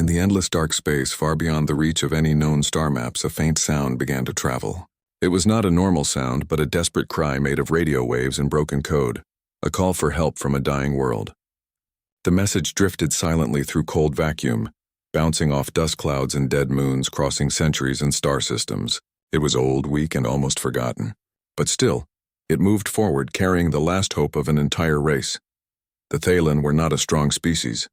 In the endless dark space far beyond the reach of any known star maps, a faint sound began to travel. It was not a normal sound, but a desperate cry made of radio waves and broken code, a call for help from a dying world. The message drifted silently through cold vacuum, bouncing off dust clouds and dead moons crossing centuries and star systems. It was old, weak, and almost forgotten. But still, it moved forward, carrying the last hope of an entire race. The Thaylen were not a strong species.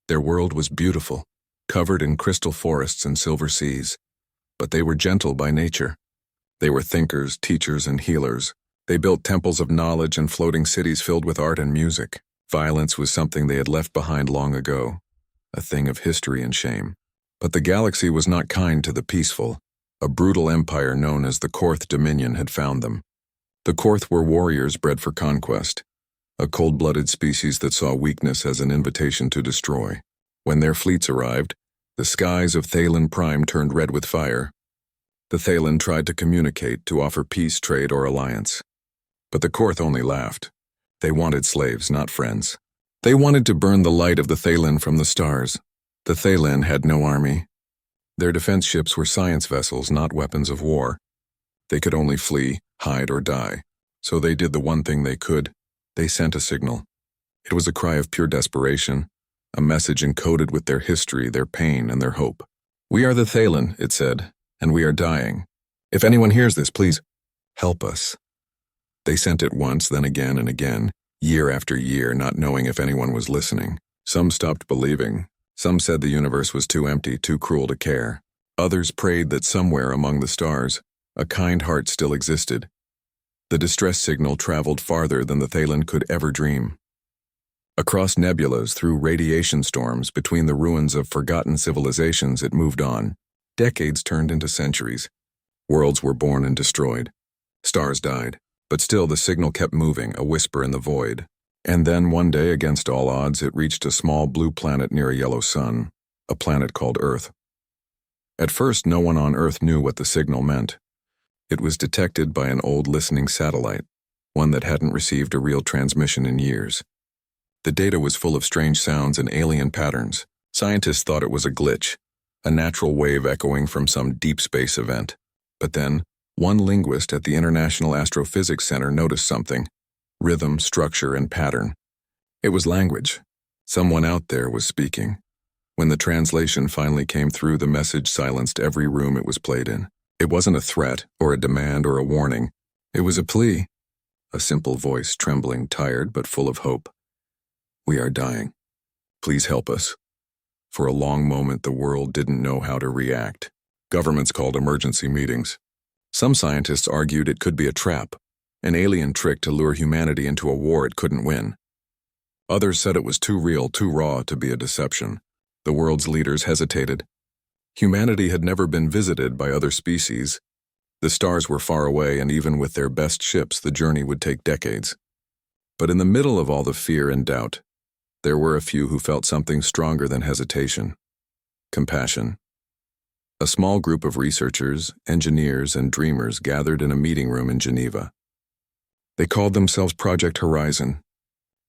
Their world was beautiful, covered in crystal forests and silver seas. But they were gentle by nature. They were thinkers, teachers, and healers. They built temples of knowledge and floating cities filled with art and music. Violence was something they had left behind long ago, a thing of history and shame. But the galaxy was not kind to the peaceful. A brutal empire known as the Korth Dominion had found them. The Korth were warriors bred for conquest, a cold-blooded species that saw weakness as an invitation to destroy. When their fleets arrived, the skies of Thaylen Prime turned red with fire. The Thaylen tried to communicate, to offer peace, trade, or alliance. But the Korth only laughed. They wanted slaves, not friends. They wanted to burn the light of the Thaylen from the stars. The Thaylen had no army. Their defense ships were science vessels, not weapons of war. They could only flee, hide, or die. So they did the one thing they could. They sent a signal. It was a cry of pure desperation, a message encoded with their history, their pain, and their hope. "We are the Thaylen," it said, "and we are dying. If anyone hears this, please help us." They sent it once, then again and again, year after year, not knowing if anyone was listening. Some stopped believing. Some said the universe was too empty, too cruel to care. Others prayed that somewhere among the stars, a kind heart still existed. The distress signal traveled farther than the Thaylen could ever dream. Across nebulas, through radiation storms, between the ruins of forgotten civilizations, it moved on. Decades turned into centuries. Worlds were born and destroyed. Stars died. But still the signal kept moving, a whisper in the void. And then one day, against all odds, it reached a small blue planet near a yellow sun, a planet called Earth. At first, no one on Earth knew what the signal meant. It was detected by an old listening satellite, one that hadn't received a real transmission in years. The data was full of strange sounds and alien patterns. Scientists thought it was a glitch, a natural wave echoing from some deep space event. But then, one linguist at the International Astrophysics Center noticed something: rhythm, structure, and pattern. It was language. Someone out there was speaking. When the translation finally came through, the message silenced every room it was played in. It wasn't a threat, or a demand, or a warning. It was a plea. A simple voice, trembling, tired, but full of hope. "We are dying. Please help us." For a long moment, the world didn't know how to react. Governments called emergency meetings. Some scientists argued it could be a trap, an alien trick to lure humanity into a war it couldn't win. Others said it was too real, too raw to be a deception. The world's leaders hesitated. Humanity had never been visited by other species. The stars were far away, and even with their best ships, the journey would take decades. But in the middle of all the fear and doubt, there were a few who felt something stronger than hesitation: compassion. A small group of researchers, engineers, and dreamers gathered in a meeting room in Geneva. They called themselves Project Horizon.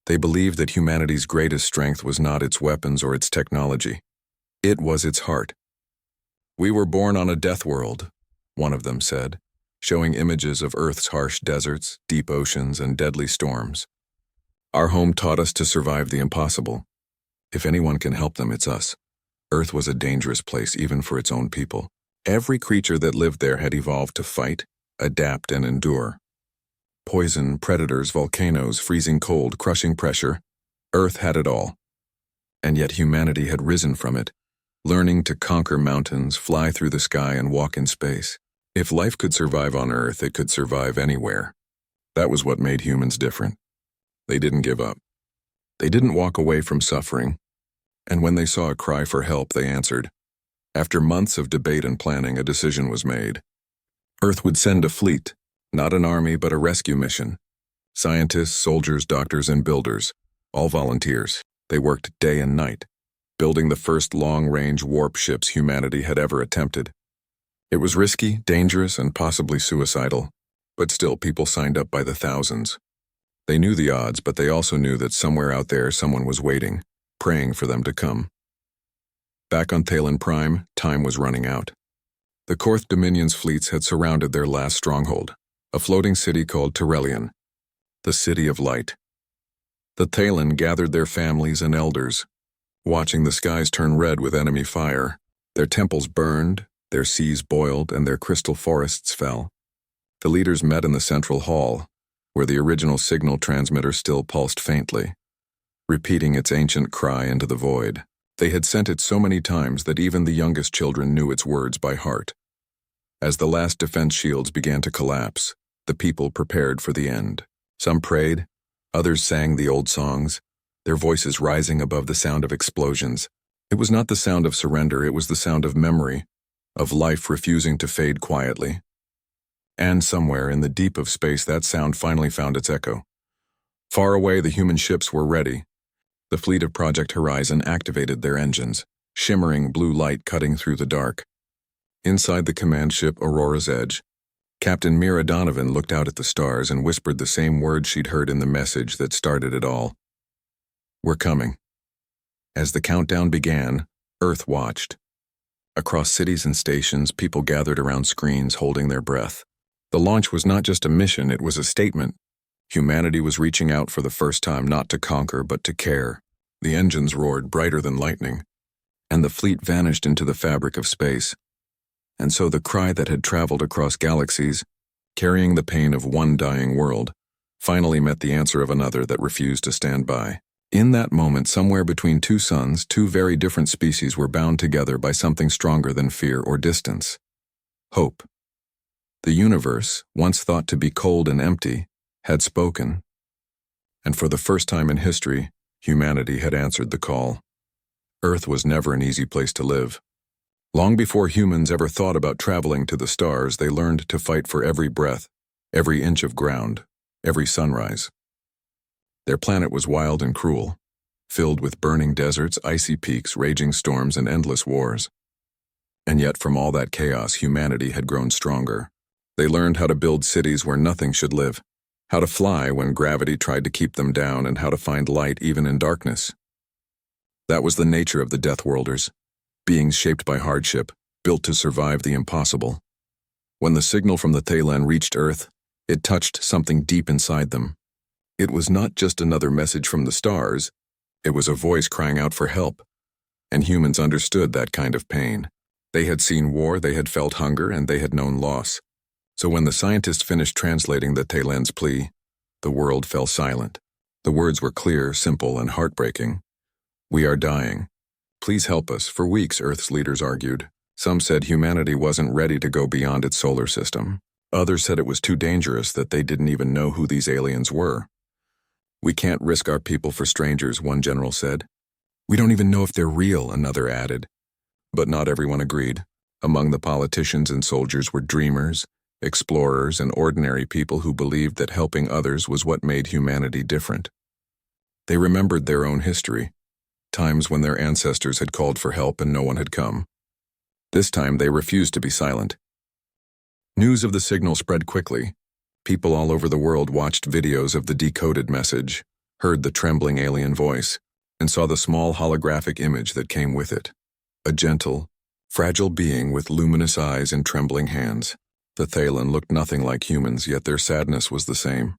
They believed that humanity's greatest strength was not its weapons or its technology. It was its heart. "We were born on a death world," one of them said, showing images of Earth's harsh deserts, deep oceans, and deadly storms. "Our home taught us to survive the impossible. If anyone can help them, it's us." Earth was a dangerous place even for its own people. Every creature that lived there had evolved to fight, adapt, and endure. Poison, predators, volcanoes, freezing cold, crushing pressure. Earth had it all. And yet humanity had risen from it, learning to conquer mountains, fly through the sky, and walk in space. If life could survive on Earth, it could survive anywhere. That was what made humans different. They didn't give up. They didn't walk away from suffering. And when they saw a cry for help, they answered. After months of debate and planning, a decision was made. Earth would send a fleet, not an army but a rescue mission. Scientists, soldiers, doctors, and builders, all volunteers. They worked day and night, building the first long-range warp ships humanity had ever attempted. It was risky, dangerous, and possibly suicidal, but still people signed up by the thousands. They knew the odds, but they also knew that somewhere out there someone was waiting, praying for them to come. Back on Thalen Prime, time was running out. The Korth Dominion's fleets had surrounded their last stronghold, a floating city called Terrellian, the City of Light. The Thalen gathered their families and elders, watching the skies turn red with enemy fire. Their temples burned, their seas boiled, and their crystal forests fell. The leaders met in the central hall, where the original signal transmitter still pulsed faintly, repeating its ancient cry into the void. They had sent it so many times that even the youngest children knew its words by heart. As the last defense shields began to collapse, the people prepared for the end. Some prayed, others sang the old songs, their voices rising above the sound of explosions. It was not the sound of surrender, it was the sound of memory, of life refusing to fade quietly. And somewhere in the deep of space, that sound finally found its echo. Far away, the human ships were ready. The fleet of Project Horizon activated their engines, shimmering blue light cutting through the dark. Inside the command ship Aurora's Edge, Captain Mira Donovan looked out at the stars and whispered the same words she'd heard in the message that started it all. "We're coming." As the countdown began, Earth watched. Across cities and stations, people gathered around screens holding their breath. The launch was not just a mission, it was a statement. Humanity was reaching out for the first time, not to conquer, but to care. The engines roared brighter than lightning, and the fleet vanished into the fabric of space. And so the cry that had traveled across galaxies, carrying the pain of one dying world, finally met the answer of another that refused to stand by. In that moment, somewhere between two suns, two very different species were bound together by something stronger than fear or distance: hope. The universe, once thought to be cold and empty, had spoken. And for the first time in history, humanity had answered the call. Earth was never an easy place to live. Long before humans ever thought about traveling to the stars, they learned to fight for every breath, every inch of ground, every sunrise. Their planet was wild and cruel, filled with burning deserts, icy peaks, raging storms, and endless wars. And yet from all that chaos, humanity had grown stronger. They learned how to build cities where nothing should live, how to fly when gravity tried to keep them down, and how to find light even in darkness. That was the nature of the Deathworlders, beings shaped by hardship, built to survive the impossible. When the signal from the Thalen reached Earth, it touched something deep inside them. It was not just another message from the stars, it was a voice crying out for help. And humans understood that kind of pain. They had seen war, they had felt hunger, and they had known loss. So when the scientist finished translating the Thalen's plea, the world fell silent. The words were clear, simple, and heartbreaking. "We are dying. Please help us." For weeks, Earth's leaders argued. Some said humanity wasn't ready to go beyond its solar system. Others said it was too dangerous, that they didn't even know who these aliens were. "We can't risk our people for strangers," one general said. "We don't even know if they're real," another added. But not everyone agreed. Among the politicians and soldiers were dreamers, explorers, and ordinary people who believed that helping others was what made humanity different. They remembered their own history, times when their ancestors had called for help and no one had come. This time they refused to be silent. News of the signal spread quickly. People all over the world watched videos of the decoded message, heard the trembling alien voice, and saw the small holographic image that came with it. A gentle, fragile being with luminous eyes and trembling hands. The Thalen looked nothing like humans, yet their sadness was the same.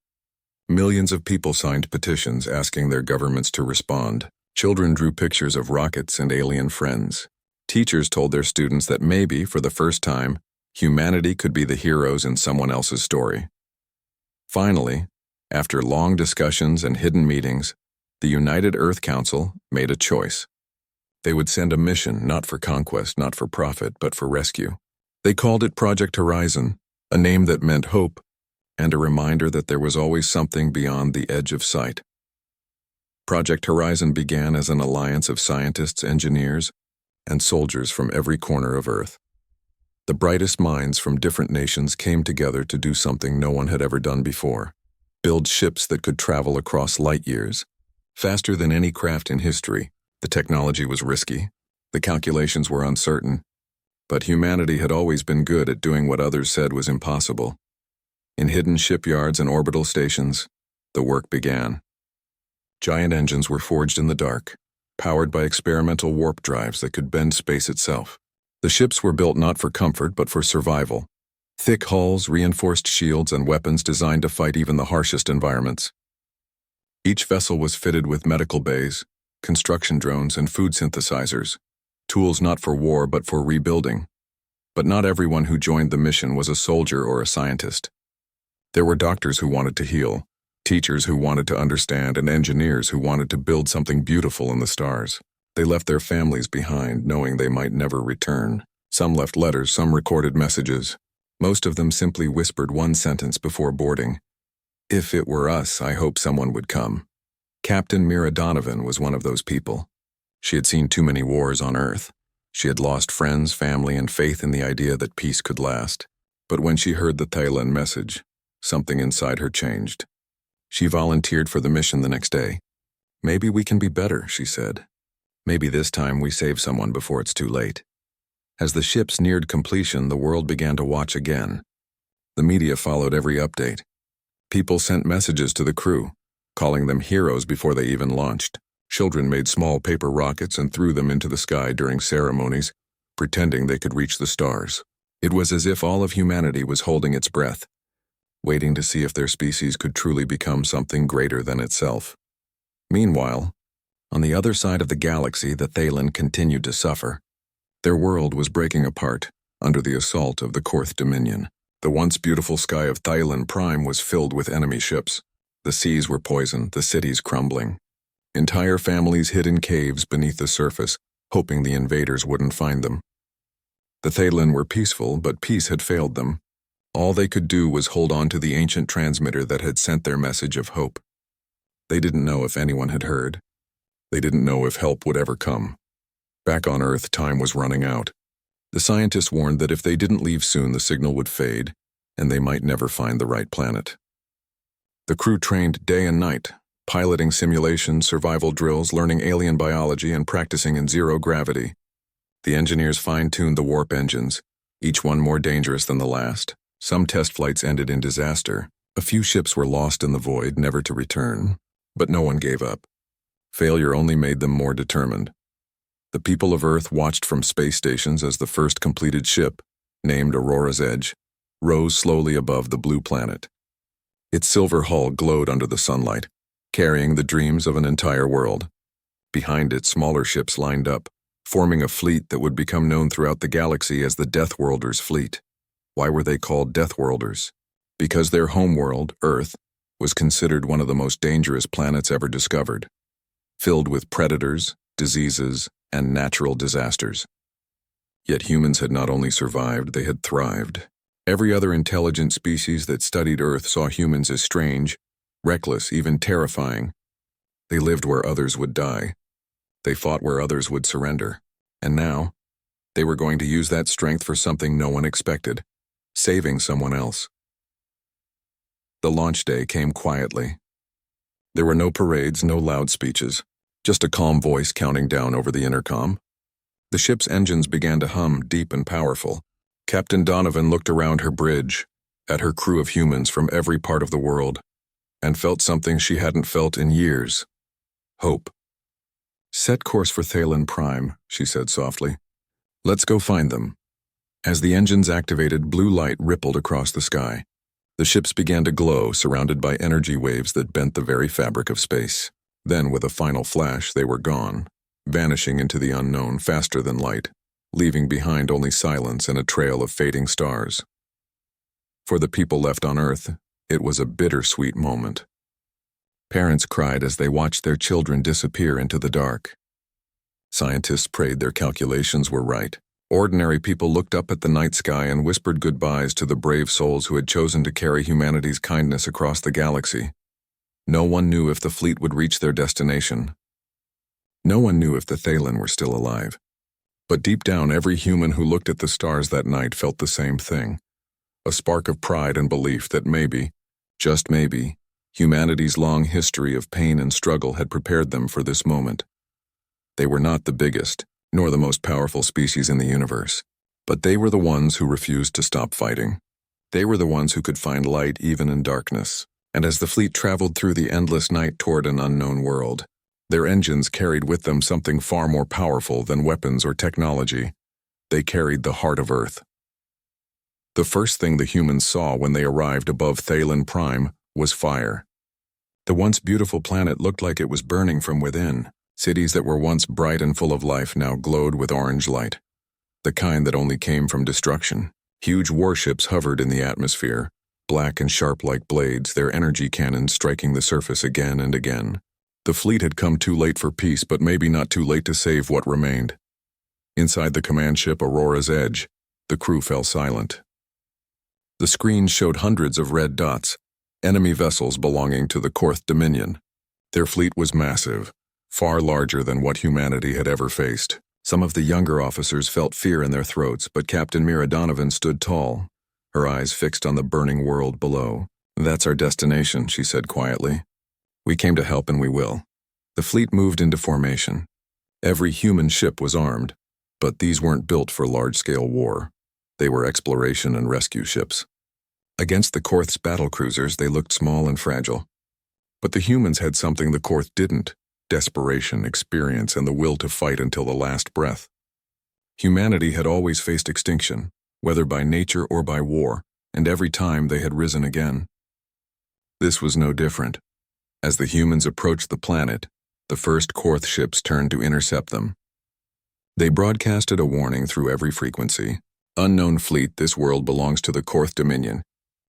Millions of people signed petitions asking their governments to respond. Children drew pictures of rockets and alien friends. Teachers told their students that maybe, for the first time, humanity could be the heroes in someone else's story. Finally, after long discussions and hidden meetings, the United Earth Council made a choice. They would send a mission not for conquest, not for profit, but for rescue. They called it Project Horizon, a name that meant hope, and a reminder that there was always something beyond the edge of sight. Project Horizon began as an alliance of scientists, engineers, and soldiers from every corner of Earth. The brightest minds from different nations came together to do something no one had ever done before: build ships that could travel across light years, faster than any craft in history. The technology was risky, the calculations were uncertain, but humanity had always been good at doing what others said was impossible. In hidden shipyards and orbital stations, the work began. Giant engines were forged in the dark, powered by experimental warp drives that could bend space itself. The ships were built not for comfort but for survival. Thick hulls, reinforced shields, and weapons designed to fight even the harshest environments. Each vessel was fitted with medical bays, construction drones, and food synthesizers, tools not for war but for rebuilding. But not everyone who joined the mission was a soldier or a scientist. There were doctors who wanted to heal, teachers who wanted to understand, and engineers who wanted to build something beautiful in the stars. They left their families behind, knowing they might never return. Some left letters, some recorded messages. Most of them simply whispered one sentence before boarding. "If it were us, I hope someone would come." Captain Mira Donovan was one of those people. She had seen too many wars on Earth. She had lost friends, family, and faith in the idea that peace could last. But when she heard the Thailand message, something inside her changed. She volunteered for the mission the next day. "Maybe we can be better," she said. "Maybe this time we save someone before it's too late." As the ships neared completion, the world began to watch again. The media followed every update. People sent messages to the crew, calling them heroes before they even launched. Children made small paper rockets and threw them into the sky during ceremonies, pretending they could reach the stars. It was as if all of humanity was holding its breath, waiting to see if their species could truly become something greater than itself. Meanwhile, on the other side of the galaxy, the Thaylen continued to suffer. Their world was breaking apart under the assault of the Korth Dominion. The once beautiful sky of Thaylen Prime was filled with enemy ships. The seas were poisoned, the cities crumbling. Entire families hid in caves beneath the surface, hoping the invaders wouldn't find them. The Thaylen were peaceful, but peace had failed them. All they could do was hold on to the ancient transmitter that had sent their message of hope. They didn't know if anyone had heard. They didn't know if help would ever come. Back on Earth, time was running out. The scientists warned that if they didn't leave soon, the signal would fade, and they might never find the right planet. The crew trained day and night, piloting simulations, survival drills, learning alien biology, and practicing in zero gravity. The engineers fine-tuned the warp engines, each one more dangerous than the last. Some test flights ended in disaster. A few ships were lost in the void, never to return. But no one gave up. Failure only made them more determined. The people of Earth watched from space stations as the first completed ship, named Aurora's Edge, rose slowly above the blue planet. Its silver hull glowed under the sunlight, carrying the dreams of an entire world. Behind it, smaller ships lined up, forming a fleet that would become known throughout the galaxy as the Deathworlders fleet. Why were they called Deathworlders? Because their homeworld, Earth, was considered one of the most dangerous planets ever discovered, filled with predators, diseases, and natural disasters. Yet humans had not only survived, they had thrived. Every other intelligent species that studied Earth saw humans as strange, reckless, even terrifying. They lived where others would die. They fought where others would surrender. And now, they were going to use that strength for something no one expected, saving someone else. The launch day came quietly. There were no parades, no loud speeches, just a calm voice counting down over the intercom. The ship's engines began to hum, deep and powerful. Captain Donovan looked around her bridge, at her crew of humans from every part of the world, and felt something she hadn't felt in years: hope. "Set course for Thaylen Prime," she said softly. "Let's go find them." As the engines activated, blue light rippled across the sky. The ships began to glow, surrounded by energy waves that bent the very fabric of space. Then, with a final flash, they were gone, vanishing into the unknown faster than light, leaving behind only silence and a trail of fading stars. For the people left on Earth, it was a bittersweet moment. Parents cried as they watched their children disappear into the dark. Scientists prayed their calculations were right. Ordinary people looked up at the night sky and whispered goodbyes to the brave souls who had chosen to carry humanity's kindness across the galaxy. No one knew if the fleet would reach their destination. No one knew if the Thaylen were still alive. But deep down, every human who looked at the stars that night felt the same thing: a spark of pride and belief that maybe, just maybe, humanity's long history of pain and struggle had prepared them for this moment. They were not the biggest, nor the most powerful species in the universe, but they were the ones who refused to stop fighting. They were the ones who could find light even in darkness. And as the fleet traveled through the endless night toward an unknown world, Their engines carried with them something far more powerful than weapons or technology. They carried the heart of Earth. The first thing the humans saw when they arrived above Thalen Prime was fire. The once beautiful planet looked like it was burning from within. Cities that were once bright and full of life now glowed with orange light, the kind that only came from destruction. Huge warships hovered in the atmosphere, black and sharp like blades, their energy cannons striking the surface again and again. The fleet had come too late for peace, but maybe not too late to save what remained. Inside the command ship Aurora's Edge, the crew fell silent. The screen showed hundreds of red dots, enemy vessels belonging to the Korth Dominion. Their fleet was massive, far larger than what humanity had ever faced. Some of the younger officers felt fear in their throats, but Captain Mira Donovan stood tall, her eyes fixed on the burning world below. "That's our destination," she said quietly. "We came to help and we will." The fleet moved into formation. Every human ship was armed, but these weren't built for large-scale war. They were exploration and rescue ships. Against the Korth's battlecruisers, they looked small and fragile. But the humans had something the Korth didn't: desperation, experience, and the will to fight until the last breath. Humanity had always faced extinction, whether by nature or by war, and every time they had risen again. This was no different. As the humans approached the planet, the first Korth ships turned to intercept them. They broadcasted a warning through every frequency. "Unknown fleet, this world belongs to the Korth Dominion.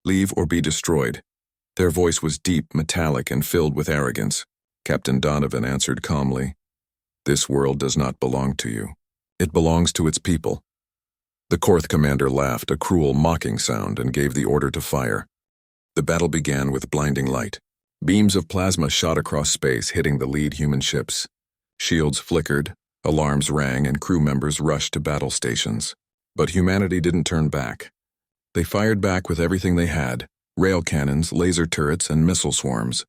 Leave or be destroyed." Their voice was deep, metallic, and filled with arrogance. Captain Donovan answered calmly, "This world does not belong to you. It belongs to its people." The Korth commander laughed, a cruel, mocking sound, and gave the order to fire. The battle began with blinding light. Beams of plasma shot across space, hitting the lead human ships. Shields flickered, alarms rang, and crew members rushed to battle stations. But humanity didn't turn back. They fired back with everything they had: rail cannons, laser turrets, and missile swarms.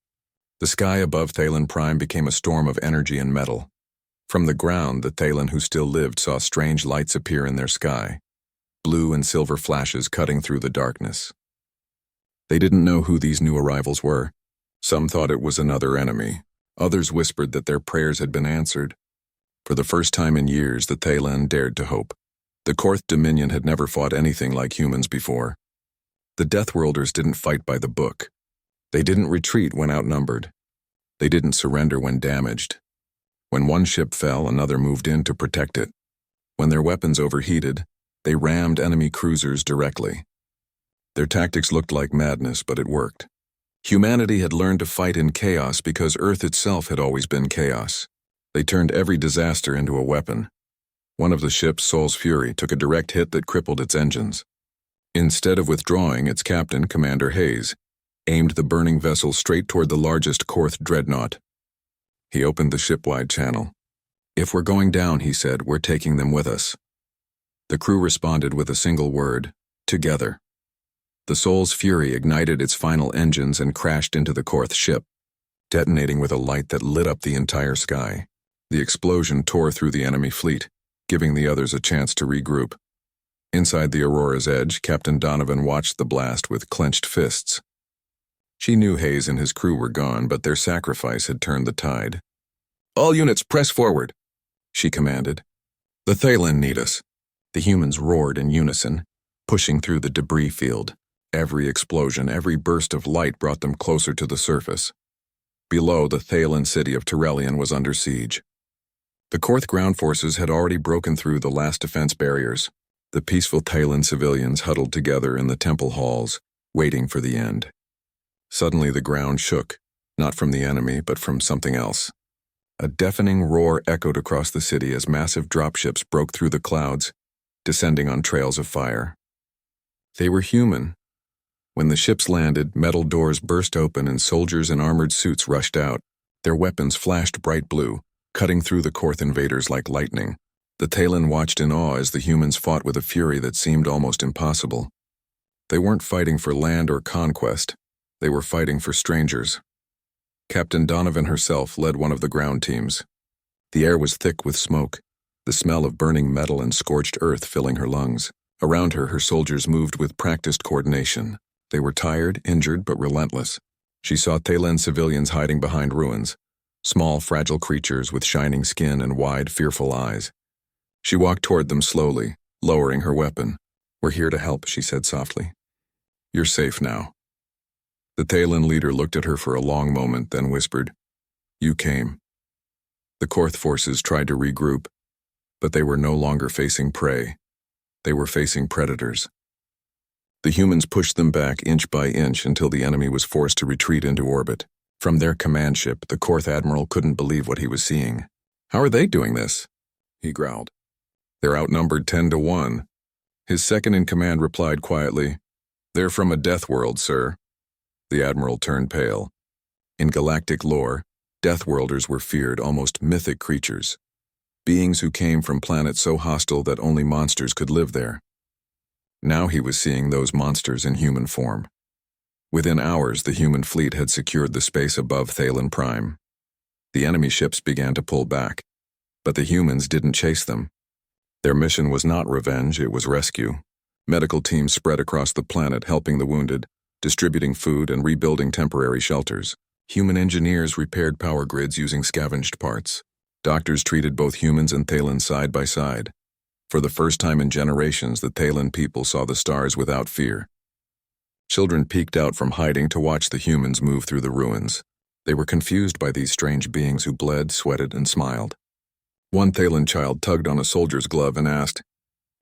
The sky above Thalen Prime became a storm of energy and metal. From the ground, the Thalen who still lived saw strange lights appear in their sky, blue and silver flashes cutting through the darkness. They didn't know who these new arrivals were. Some thought it was another enemy. Others whispered that their prayers had been answered. For the first time in years, the Thalen dared to hope. The Korth Dominion had never fought anything like humans before. The Deathworlders didn't fight by the book. They didn't retreat when outnumbered. They didn't surrender when damaged. When one ship fell, another moved in to protect it. When their weapons overheated, they rammed enemy cruisers directly. Their tactics looked like madness, but it worked. Humanity had learned to fight in chaos because Earth itself had always been chaos. They turned every disaster into a weapon. One of the ships, Sol's Fury, took a direct hit that crippled its engines. Instead of withdrawing, its captain, Commander Hayes, aimed the burning vessel straight toward the largest Korth dreadnought. He opened the ship-wide channel. "If we're going down," he said, "we're taking them with us." The crew responded with a single word: together. The Sol's Fury ignited its final engines and crashed into the Korth ship, detonating with a light that lit up the entire sky. The explosion tore through the enemy fleet, giving the others a chance to regroup. Inside the Aurora's Edge, Captain Donovan watched the blast with clenched fists. She knew Hayes and his crew were gone, but their sacrifice had turned the tide. "All units, press forward," she commanded. "The Thalen need us." The humans roared in unison, pushing through the debris field. Every explosion, every burst of light brought them closer to the surface. Below, the Thalen city of Turelion was under siege. The Korth ground forces had already broken through the last defense barriers. The peaceful Thalen civilians huddled together in the temple halls, waiting for the end. Suddenly the ground shook, not from the enemy, but from something else. A deafening roar echoed across the city as massive dropships broke through the clouds, descending on trails of fire. They were human. When the ships landed, metal doors burst open and soldiers in armored suits rushed out. Their weapons flashed bright blue, cutting through the Korth invaders like lightning. The Thalen watched in awe as the humans fought with a fury that seemed almost impossible. They weren't fighting for land or conquest. They were fighting for strangers. Captain Donovan herself led one of the ground teams. The air was thick with smoke, the smell of burning metal and scorched earth filling her lungs. Around her, her soldiers moved with practiced coordination. They were tired, injured, but relentless. She saw Thalen civilians hiding behind ruins, small, fragile creatures with shining skin and wide, fearful eyes. She walked toward them slowly, lowering her weapon. "We're here to help," she said softly. "You're safe now." The Thaylen leader looked at her for a long moment, then whispered, "You came." The Korth forces tried to regroup, but they were no longer facing prey. They were facing predators. The humans pushed them back inch by inch until the enemy was forced to retreat into orbit. From their command ship, the Korth admiral couldn't believe what he was seeing. "How are they doing this?" he growled. "They're outnumbered 10-1. His second-in-command replied quietly, "They're from a death world, sir." The admiral turned pale. In galactic lore, Deathworlders were feared, almost mythic creatures. Beings who came from planets so hostile that only monsters could live there. Now he was seeing those monsters in human form. Within hours, the human fleet had secured the space above Thaylen Prime. The enemy ships began to pull back, but the humans didn't chase them. Their mission was not revenge, it was rescue. Medical teams spread across the planet helping the wounded, distributing food and rebuilding temporary shelters. Human engineers repaired power grids using scavenged parts. Doctors treated both humans and Thaylen side by side. For the first time in generations, the Thaylen people saw the stars without fear. Children peeked out from hiding to watch the humans move through the ruins. They were confused by these strange beings who bled, sweated, and smiled. One Thaylen child tugged on a soldier's glove and asked,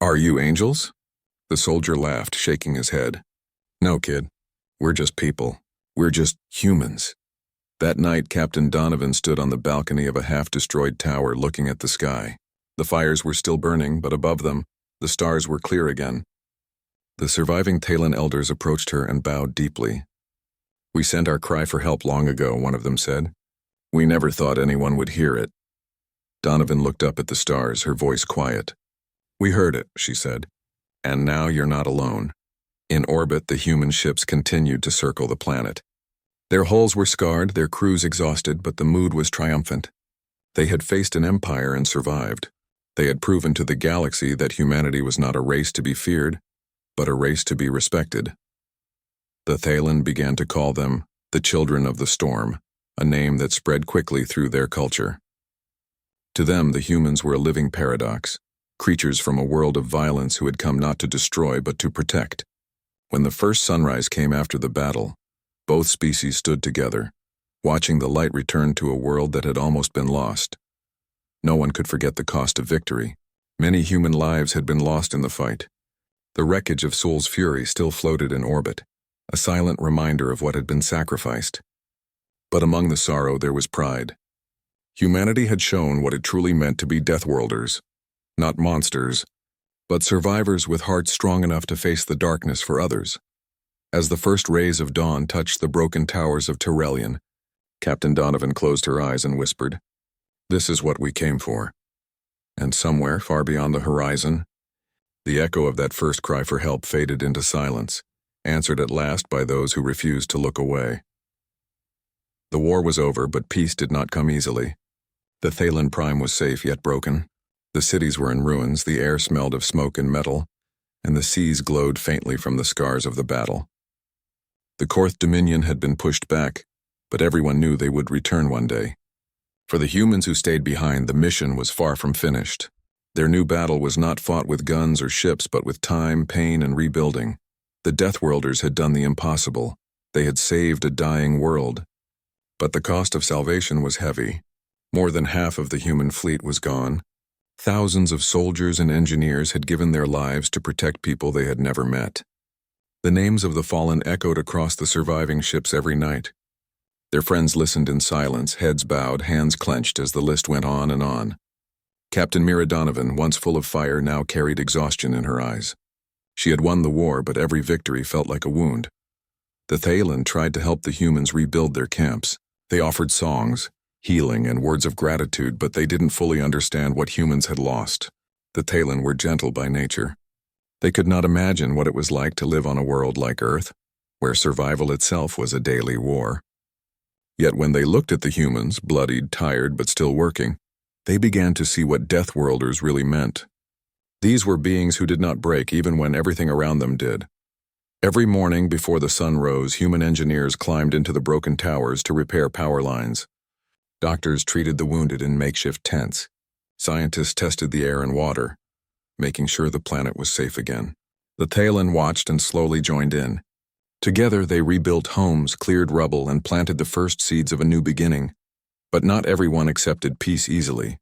"Are you angels?" The soldier laughed, shaking his head. "No, kid. We're just people. We're just humans." That night, Captain Donovan stood on the balcony of a half-destroyed tower looking at the sky. The fires were still burning, but above them, the stars were clear again. The surviving Thaylen elders approached her and bowed deeply. "We sent our cry for help long ago," one of them said. "We never thought anyone would hear it." Donovan looked up at the stars, her voice quiet. "We heard it," she said. "And now you're not alone." In orbit, the human ships continued to circle the planet. Their hulls were scarred, their crews exhausted, but the mood was triumphant. They had faced an empire and survived. They had proven to the galaxy that humanity was not a race to be feared, but a race to be respected. The Thaylen began to call them the Children of the Storm, a name that spread quickly through their culture. To them, the humans were a living paradox, creatures from a world of violence who had come not to destroy but to protect. When the first sunrise came after the battle, both species stood together, watching the light return to a world that had almost been lost. No one could forget the cost of victory. Many human lives had been lost in the fight. The wreckage of Sol's Fury still floated in orbit, a silent reminder of what had been sacrificed. But among the sorrow there was pride. Humanity had shown what it truly meant to be Deathworlders, not monsters, but survivors with hearts strong enough to face the darkness for others. As the first rays of dawn touched the broken towers of Tyrellian, Captain Donovan closed her eyes and whispered, "This is what we came for." And somewhere, far beyond the horizon, the echo of that first cry for help faded into silence, answered at last by those who refused to look away. The war was over, but peace did not come easily. The Thaylen Prime was safe yet broken. The cities were in ruins, the air smelled of smoke and metal, and the seas glowed faintly from the scars of the battle. The Korth Dominion had been pushed back, but everyone knew they would return one day. For the humans who stayed behind, the mission was far from finished. Their new battle was not fought with guns or ships, but with time, pain, and rebuilding. The Deathworlders had done the impossible. They had saved a dying world. But the cost of salvation was heavy. More than half of the human fleet was gone. Thousands of soldiers and engineers had given their lives to protect people they had never met. The names of the fallen echoed across the surviving ships every night. Their friends listened in silence, heads bowed, hands clenched as the list went on and on. Captain Mira Donovan, once full of fire, now carried exhaustion in her eyes. She had won the war, but every victory felt like a wound. The Thaylen tried to help the humans rebuild their camps. They offered songs, healing, and words of gratitude, but they didn't fully understand what humans had lost. The Thaylen were gentle by nature. They could not imagine what it was like to live on a world like Earth, where survival itself was a daily war. Yet when they looked at the humans, bloodied, tired, but still working, they began to see what Deathworlders really meant. These were beings who did not break even when everything around them did. Every morning before the sun rose, human engineers climbed into the broken towers to repair power lines. Doctors treated the wounded in makeshift tents. Scientists tested the air and water, making sure the planet was safe again. The Thaylen watched and slowly joined in. Together, they rebuilt homes, cleared rubble, and planted the first seeds of a new beginning. But not everyone accepted peace easily.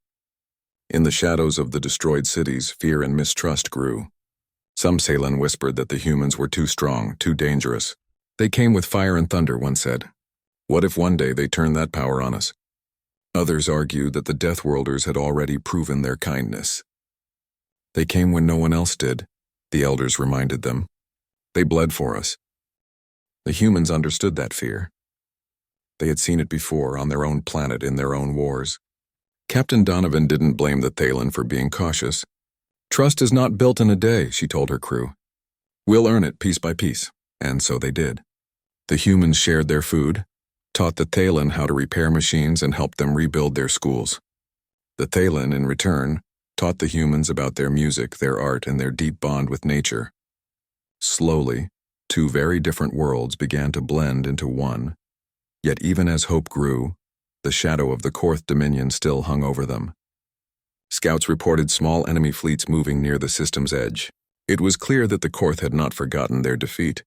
In the shadows of the destroyed cities, fear and mistrust grew. Some Thaylen whispered that the humans were too strong, too dangerous. They came with fire and thunder, one said. What if one day they turned that power on us? Others argued that the Deathworlders had already proven their kindness. They came when no one else did, the elders reminded them. They bled for us. The humans understood that fear. They had seen it before on their own planet in their own wars. Captain Donovan didn't blame the Thaylen for being cautious. Trust is not built in a day, she told her crew. We'll earn it piece by piece, and so they did. The humans shared their food, taught the Thaylen how to repair machines, and helped them rebuild their schools. The Thaylen, in return, taught the humans about their music, their art, and their deep bond with nature. Slowly, two very different worlds began to blend into one. Yet even as hope grew, the shadow of the Korth Dominion still hung over them. Scouts reported small enemy fleets moving near the system's edge. It was clear that the Korth had not forgotten their defeat.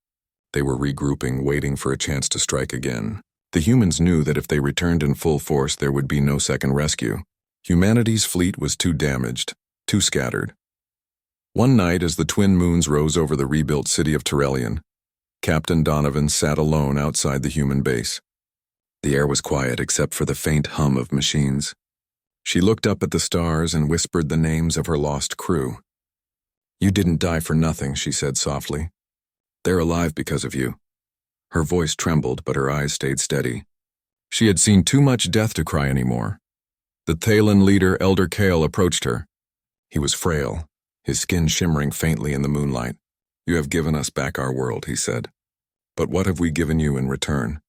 They were regrouping, waiting for a chance to strike again. The humans knew that if they returned in full force, there would be no second rescue. Humanity's fleet was too damaged, too scattered. One night, as the twin moons rose over the rebuilt city of Terrellian, Captain Donovan sat alone outside the human base. The air was quiet except for the faint hum of machines. She looked up at the stars and whispered the names of her lost crew. You didn't die for nothing, she said softly. They're alive because of you. Her voice trembled, but her eyes stayed steady. She had seen too much death to cry anymore. The Thaylen leader, Elder Kale, approached her. He was frail, his skin shimmering faintly in the moonlight. You have given us back our world, he said. But what have we given you in return?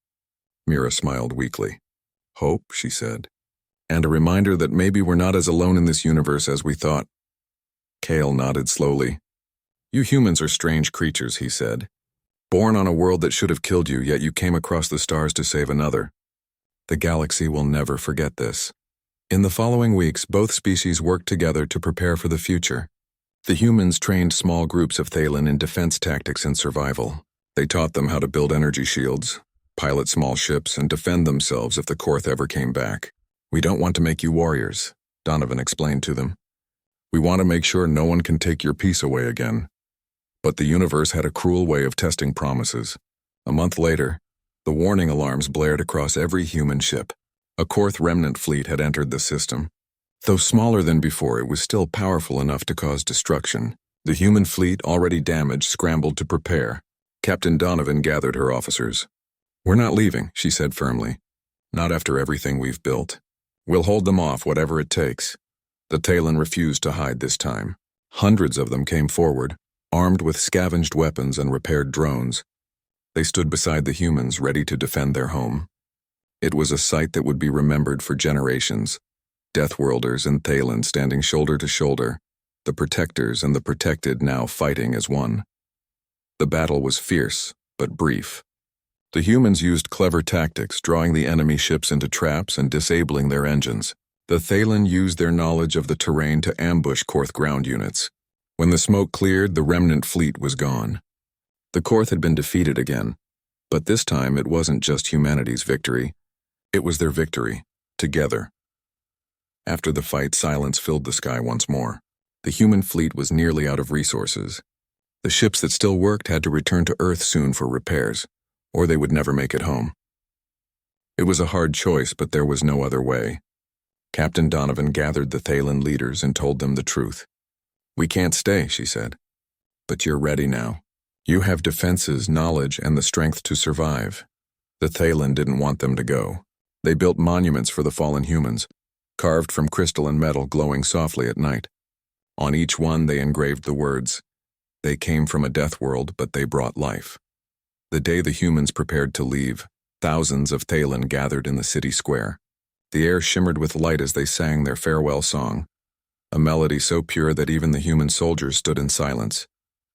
Mira smiled weakly. Hope, she said. And a reminder that maybe we're not as alone in this universe as we thought. Kale nodded slowly. You humans are strange creatures, he said. Born on a world that should have killed you, yet you came across the stars to save another. The galaxy will never forget this. In the following weeks, both species worked together to prepare for the future. The humans trained small groups of Thaylen in defense tactics and survival. They taught them how to build energy shields, pilot small ships, and defend themselves if the Korth ever came back. We don't want to make you warriors, Donovan explained to them. We want to make sure no one can take your peace away again. But the universe had a cruel way of testing promises. A month later, the warning alarms blared across every human ship. A Korth remnant fleet had entered the system. Though smaller than before, it was still powerful enough to cause destruction. The human fleet, already damaged, scrambled to prepare. Captain Donovan gathered her officers. We're not leaving, she said firmly. Not after everything we've built. We'll hold them off, whatever it takes. The Thaylen refused to hide this time. Hundreds of them came forward, armed with scavenged weapons and repaired drones. They stood beside the humans, ready to defend their home. It was a sight that would be remembered for generations. Deathworlders and Thaylen standing shoulder to shoulder, the protectors and the protected now fighting as one. The battle was fierce, but brief. The humans used clever tactics, drawing the enemy ships into traps and disabling their engines. The Thaylen used their knowledge of the terrain to ambush Korth ground units. When the smoke cleared, the remnant fleet was gone. The Korth had been defeated again, but this time it wasn't just humanity's victory. It was their victory, together. After the fight, silence filled the sky once more. The human fleet was nearly out of resources. The ships that still worked had to return to Earth soon for repairs, or they would never make it home. It was a hard choice, but there was no other way. Captain Donovan gathered the Thaylen leaders and told them the truth. We can't stay, she said. But you're ready now. You have defenses, knowledge, and the strength to survive. The Thaylen didn't want them to go. They built monuments for the fallen humans, carved from crystal and metal glowing softly at night. On each one they engraved the words, "They came from a death world, but they brought life." The day the humans prepared to leave, thousands of Thaylen gathered in the city square. The air shimmered with light as they sang their farewell song, a melody so pure that even the human soldiers stood in silence,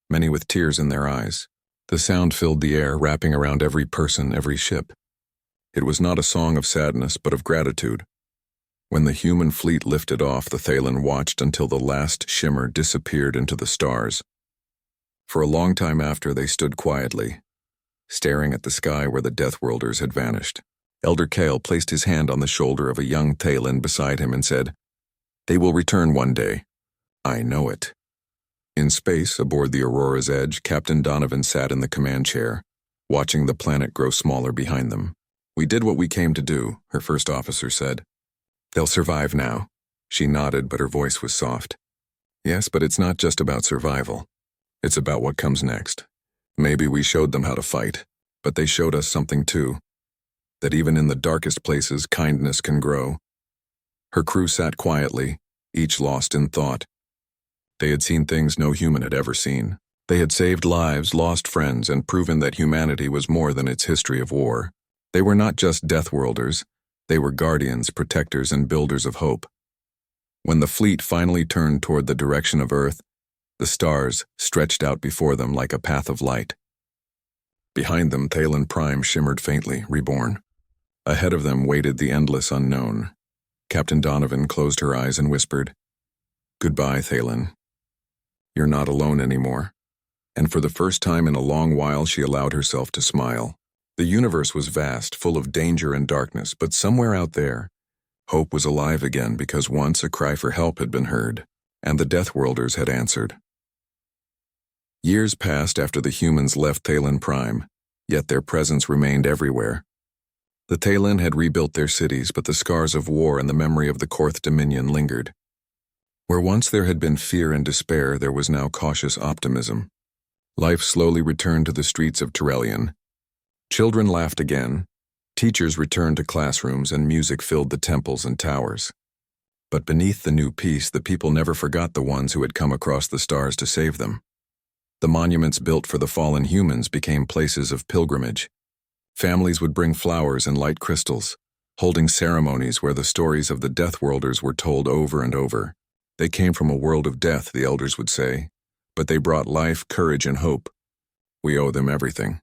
many with tears in their eyes. The sound filled the air, wrapping around every person, every ship. It was not a song of sadness, but of gratitude. When the human fleet lifted off, the Thalen watched until the last shimmer disappeared into the stars. For a long time after, they stood quietly, staring at the sky where the Deathworlders had vanished. Elder Kale placed his hand on the shoulder of a young Thalen beside him and said, "They will return one day. I know it." In space, aboard the Aurora's edge, Captain Donovan sat in the command chair, watching the planet grow smaller behind them. "We did what we came to do," her first officer said. "They'll survive now." She nodded, but her voice was soft. "Yes, but it's not just about survival. It's about what comes next. Maybe we showed them how to fight, but they showed us something too. That even in the darkest places, kindness can grow." Her crew sat quietly, each lost in thought. They had seen things no human had ever seen. They had saved lives, lost friends, and proven that humanity was more than its history of war. They were not just Deathworlders. They were guardians, protectors, and builders of hope. When the fleet finally turned toward the direction of Earth, the stars stretched out before them like a path of light. Behind them, Thalen Prime shimmered faintly, reborn. Ahead of them waited the endless unknown. Captain Donovan closed her eyes and whispered, "Goodbye, Thalen. You're not alone anymore." And for the first time in a long while, she allowed herself to smile. The universe was vast, full of danger and darkness, but somewhere out there, hope was alive again because once a cry for help had been heard, and the Deathworlders had answered. Years passed after the humans left Thalen Prime, yet their presence remained everywhere. The Thalen had rebuilt their cities, but the scars of war and the memory of the Korth Dominion lingered. Where once there had been fear and despair, there was now cautious optimism. Life slowly returned to the streets of Tyrellian. Children laughed again, teachers returned to classrooms, and music filled the temples and towers. But beneath the new peace, the people never forgot the ones who had come across the stars to save them. The monuments built for the fallen humans became places of pilgrimage. Families would bring flowers and light crystals, holding ceremonies where the stories of the Deathworlders were told over and over. They came from a world of death, the elders would say, but they brought life, courage, and hope. We owe them everything.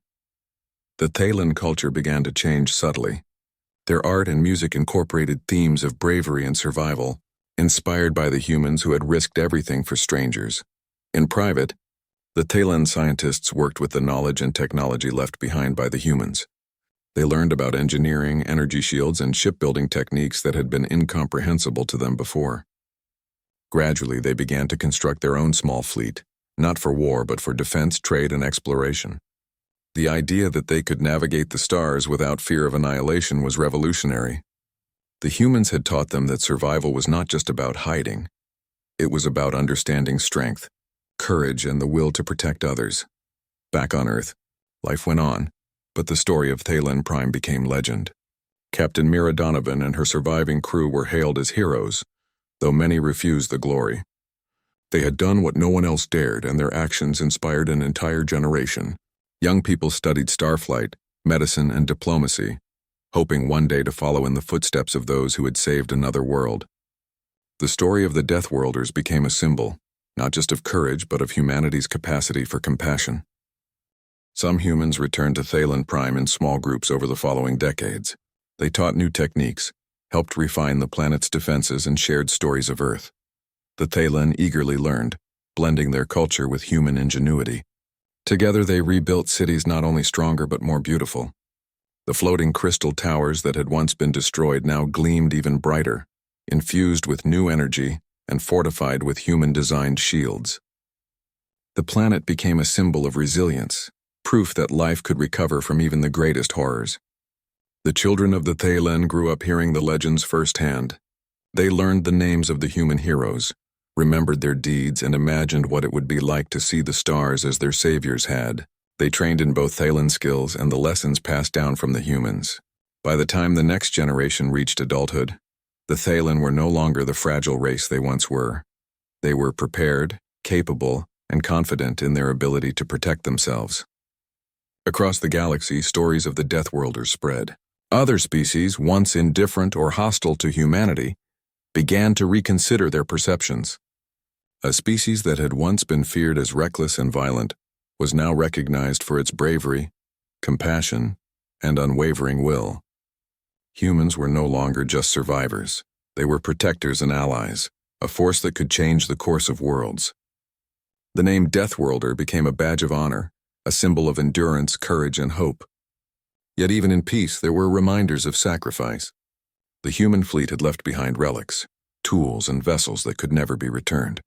The Thalen culture began to change subtly. Their art and music incorporated themes of bravery and survival, inspired by the humans who had risked everything for strangers. In private, the Thalen scientists worked with the knowledge and technology left behind by the humans. They learned about engineering, energy shields, and shipbuilding techniques that had been incomprehensible to them before. Gradually, they began to construct their own small fleet, not for war but for defense, trade, and exploration. The idea that they could navigate the stars without fear of annihilation was revolutionary. The humans had taught them that survival was not just about hiding. It was about understanding strength, courage, and the will to protect others. Back on Earth, life went on, but the story of Thalen Prime became legend. Captain Mira Donovan and her surviving crew were hailed as heroes, though many refused the glory. They had done what no one else dared, and their actions inspired an entire generation. Young people studied starflight, medicine, and diplomacy, hoping one day to follow in the footsteps of those who had saved another world. The story of the Deathworlders became a symbol, not just of courage, but of humanity's capacity for compassion. Some humans returned to Thalen Prime in small groups over the following decades. They taught new techniques, helped refine the planet's defenses, and shared stories of Earth. The Thalen eagerly learned, blending their culture with human ingenuity. Together they rebuilt cities not only stronger but more beautiful. The floating crystal towers that had once been destroyed now gleamed even brighter, infused with new energy and fortified with human-designed shields. The planet became a symbol of resilience, proof that life could recover from even the greatest horrors. The children of the Thalen grew up hearing the legends firsthand. They learned the names of the human heroes, remembered their deeds, and imagined what it would be like to see the stars as their saviors had. They trained in both Thalen skills and the lessons passed down from the humans. By the time the next generation reached adulthood, the Thalen were no longer the fragile race they once were. They were prepared, capable, and confident in their ability to protect themselves. Across the galaxy, stories of the Deathworlders spread. Other species, once indifferent or hostile to humanity, began to reconsider their perceptions. A species that had once been feared as reckless and violent was now recognized for its bravery, compassion, and unwavering will. Humans were no longer just survivors. They were protectors and allies, a force that could change the course of worlds. The name Deathworlder became a badge of honor, a symbol of endurance, courage, and hope. Yet even in peace, there were reminders of sacrifice. The human fleet had left behind relics, tools, and vessels that could never be returned.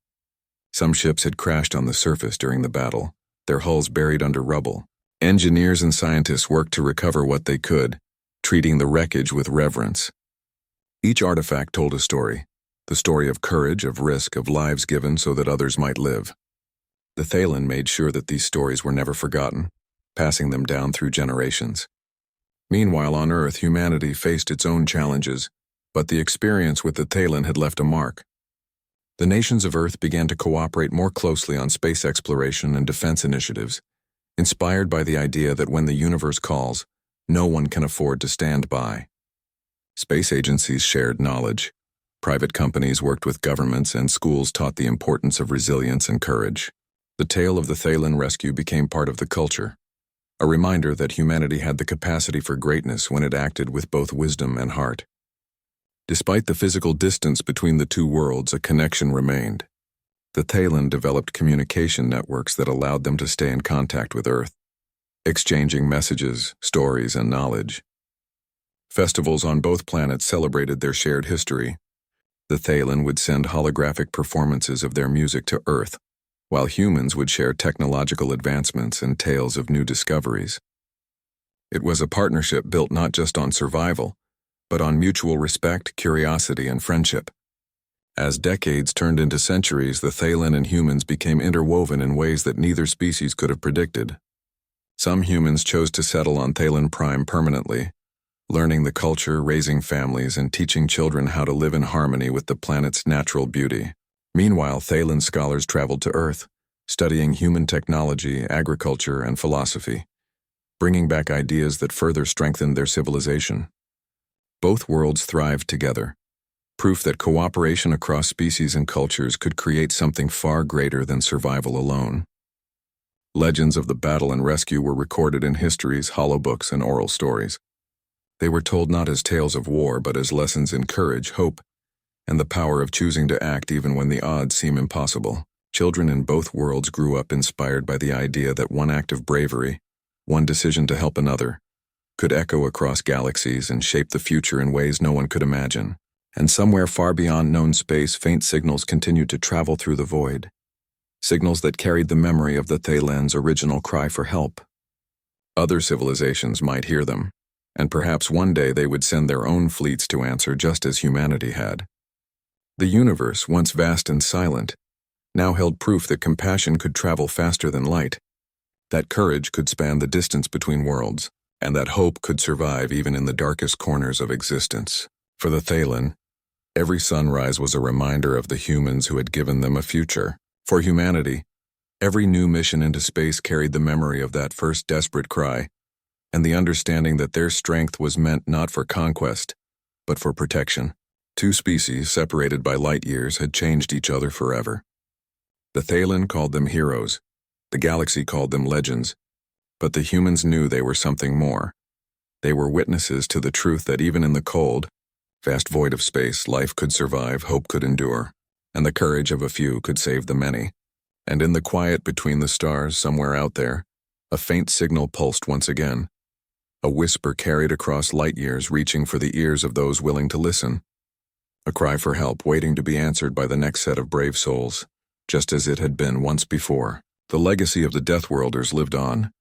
Some ships had crashed on the surface during the battle, their hulls buried under rubble. Engineers and scientists worked to recover what they could, treating the wreckage with reverence. Each artifact told a story, the story of courage, of risk, of lives given so that others might live. The Thaylen made sure that these stories were never forgotten, passing them down through generations. Meanwhile, on Earth, humanity faced its own challenges, but the experience with the Thaylen had left a mark. The nations of Earth began to cooperate more closely on space exploration and defense initiatives, inspired by the idea that when the universe calls, no one can afford to stand by. Space agencies shared knowledge. Private companies worked with governments, and schools taught the importance of resilience and courage. The tale of the Thaylen rescue became part of the culture, a reminder that humanity had the capacity for greatness when it acted with both wisdom and heart. Despite the physical distance between the two worlds, a connection remained. The Thaylen developed communication networks that allowed them to stay in contact with Earth, exchanging messages, stories, and knowledge. Festivals on both planets celebrated their shared history. The Thaylen would send holographic performances of their music to Earth, while humans would share technological advancements and tales of new discoveries. It was a partnership built not just on survival, but on mutual respect, curiosity, and friendship. As decades turned into centuries, the Thaylen and humans became interwoven in ways that neither species could have predicted. Some humans chose to settle on Thaylen Prime permanently, learning the culture, raising families, and teaching children how to live in harmony with the planet's natural beauty. Meanwhile, Thaylen scholars traveled to Earth, studying human technology, agriculture, and philosophy, bringing back ideas that further strengthened their civilization. Both worlds thrived together, proof that cooperation across species and cultures could create something far greater than survival alone. Legends of the battle and rescue were recorded in histories, holobooks, and oral stories. They were told not as tales of war, but as lessons in courage, hope, and the power of choosing to act even when the odds seem impossible. Children in both worlds grew up inspired by the idea that one act of bravery, one decision to help another, could echo across galaxies and shape the future in ways no one could imagine. And somewhere far beyond known space, faint signals continued to travel through the void. Signals that carried the memory of the Thaylen's original cry for help. Other civilizations might hear them, and perhaps one day they would send their own fleets to answer just as humanity had. The universe, once vast and silent, now held proof that compassion could travel faster than light, that courage could span the distance between worlds, and that hope could survive even in the darkest corners of existence. For the Thaylen, every sunrise was a reminder of the humans who had given them a future. For humanity, every new mission into space carried the memory of that first desperate cry, and the understanding that their strength was meant not for conquest, but for protection. Two species, separated by light years, had changed each other forever. The Thaylen called them heroes, the galaxy called them legends, but the humans knew they were something more. They were witnesses to the truth that even in the cold, vast void of space, life could survive, hope could endure, and the courage of a few could save the many. And in the quiet between the stars, somewhere out there, a faint signal pulsed once again. A whisper carried across light years, reaching for the ears of those willing to listen. A cry for help waiting to be answered by the next set of brave souls, just as it had been once before. The legacy of the Deathworlders lived on,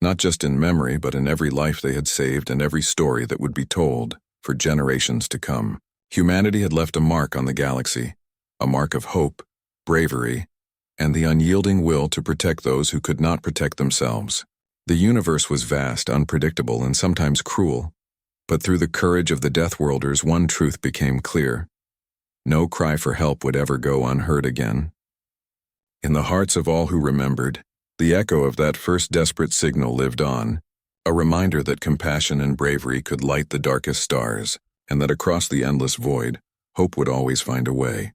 not just in memory, but in every life they had saved and every story that would be told for generations to come. Humanity had left a mark on the galaxy, a mark of hope, bravery, and the unyielding will to protect those who could not protect themselves. The universe was vast, unpredictable, and sometimes cruel, but through the courage of the Deathworlders, one truth became clear. No cry for help would ever go unheard again. In the hearts of all who remembered, the echo of that first desperate signal lived on, a reminder that compassion and bravery could light the darkest stars, and that across the endless void, hope would always find a way.